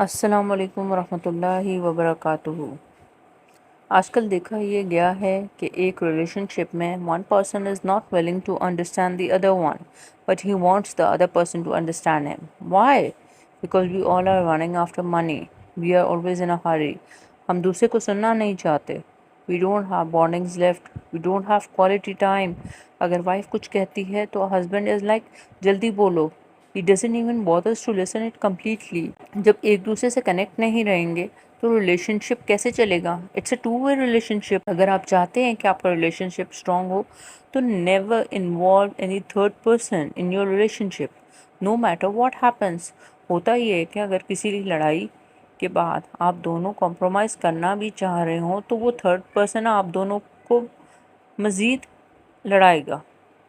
السلام علیکم ورحمۃ اللہ وبرکاتہ۔ آج کل دیکھا یہ گیا ہے کہ ایک ریلیشن شپ میں one person is not willing to understand the other one, but he wants the other person to understand him. Why? Because we all are running after money. We are always in a hurry. ہم دوسرے کو سننا نہیں چاہتے. We don't have bondings left. We don't have quality time. اگر wife کچھ کہتی ہے تو husband is like جلدی بولو. He doesn't even bother to listen it completely. جب ایک دوسرے سے کنیکٹ نہیں رہیں گے تو ریلیشن شپ کیسے چلے گا؟ It's a two way relationship. اگر آپ چاہتے ہیں کہ آپ کا ریلیشن شپ اسٹرانگ ہو تو never involve any third person in your relation ship, no matter what happens. ہوتا یہ ہے کہ اگر کسی لڑائی کے بعد آپ دونوں کمپرومائز کرنا بھی چاہ رہے ہوں تو وہ تھرڈ پرسن آپ دونوں کو مزید لڑائے گا،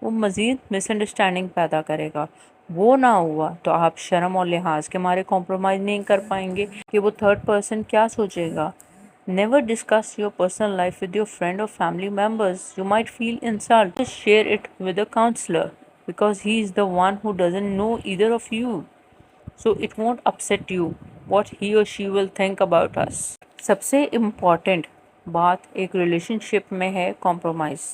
وہ مزید مس انڈرسٹینڈنگ پیدا کرے گا. وہ نہ ہوا تو آپ شرم اور لحاظ کے مارے کمپرومائز نہیں کر پائیں گے کہ وہ تھرڈ پرسن کیا سوچے گا. Never discuss your personal life with your friend اور family members. You might feel insult. Share it with a counsellor because he is the one who doesn't know either of you. So it won't upset you what he or she will think about us. سب سے important بات ایک relation شپ میں ہے compromise.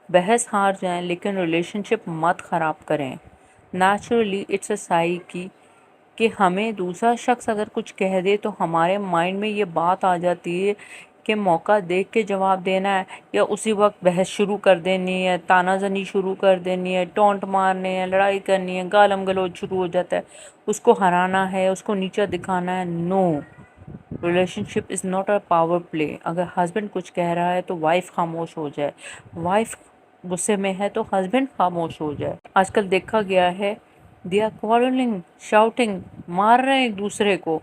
بحث ہار جائیں لیکن relation شپ مت خراب کریں. نیچرلی اٹس اے سائیکی کہ ہمیں دوسرا شخص اگر کچھ کہہ دے تو ہمارے مائنڈ میں یہ بات آ جاتی ہے کہ موقع دیکھ کے جواب دینا ہے یا اسی وقت بحث شروع کر دینی ہے، تانا زنی شروع کر دینی ہے، ٹونٹ مارنے ہیں، لڑائی کرنی ہے، گالم گلوچ شروع ہو جاتا ہے، اس کو ہرانا ہے، اس کو نیچا دکھانا ہے. No, relationship is not a power play. اگر ہسبینڈ کچھ کہہ رہا ہے تو وائف خاموش ہو جائے، وائف غصے میں ہے تو ہسبینڈ خاموش ہو جائے. آج کل دیکھا گیا ہے دے آر quarreling, shouting, مار رہے ہیں ایک دوسرے کو.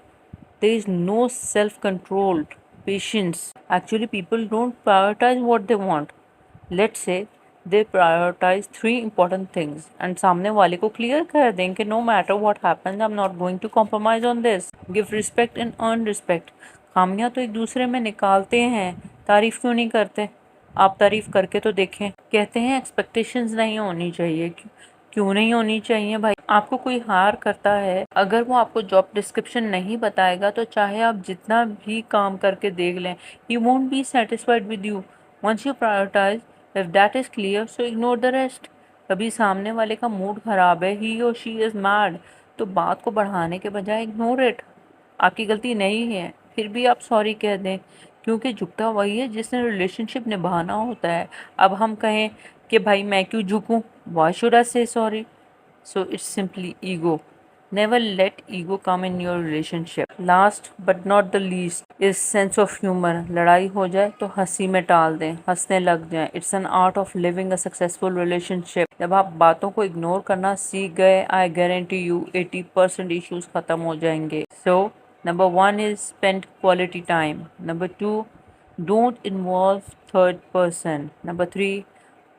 there is no self control, patience. Actually people don't prioritize what they want. Let's say they prioritize 3 important things and سامنے والے کو کلیئر کر دیں کہ no matter what happens I'm not going to compromise on this. Give respect and earn respect. خامیاں تو ایک دوسرے میں نکالتے ہیں، تعریف کیوں نہیں کرتے؟ آپ تعریف کر کے تو دیکھیں. کہتے ہیں ایکسپیکٹیشنز نہیں ہونی چاہیے. کیوں نہیں ہونی چاہیے بھائی؟ آپ کو کوئی ہائر کرتا ہے، اگر وہ آپ کو جاب ڈسکرپشن نہیں بتائے گا تو چاہے آپ جتنا بھی کام کر کے دیکھ لیں he won't be satisfied with you. Once you prioritize, if that is clear, so ignore the rest. کبھی سامنے والے کا موڈ خراب ہے، he or she is mad، تو بات کو بڑھانے کے بجائے ignore it. آپ کی غلطی نہیں ہے، پھر بھی آپ سوری کہہ دیں کیونکہ جھکتا وہی ہے جس نے ریلیشن شپ نبھانا ہوتا ہے. اب ہم کہیں کہ بھائی میں کیوں جھکوں؟ Why should I say sorry? So it's simply ego. Never let ego come in your relationship. Last but not the least is sense of humor. لڑائی ہو جائے تو ہنسی میں ٹال دیں، ہنسنے لگ جائیں. It's an art of living a successful relationship. جب آپ باتوں کو اگنور کرنا سیکھ گئے I guarantee you 80% issues ختم ہو جائیں گے. So number 1 is spend quality time. Number 2, don't involve third person. Number 3,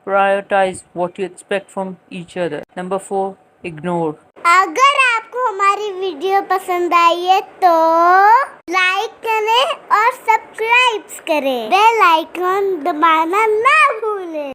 prioritize what you expect from each other. Number 4, ignore. اگر آپ کو ہماری ویڈیو پسند آئی ہے تو لائک کریں اور سبسکرائب کریں، بیل آئیکن دبانا نہ بھولیں.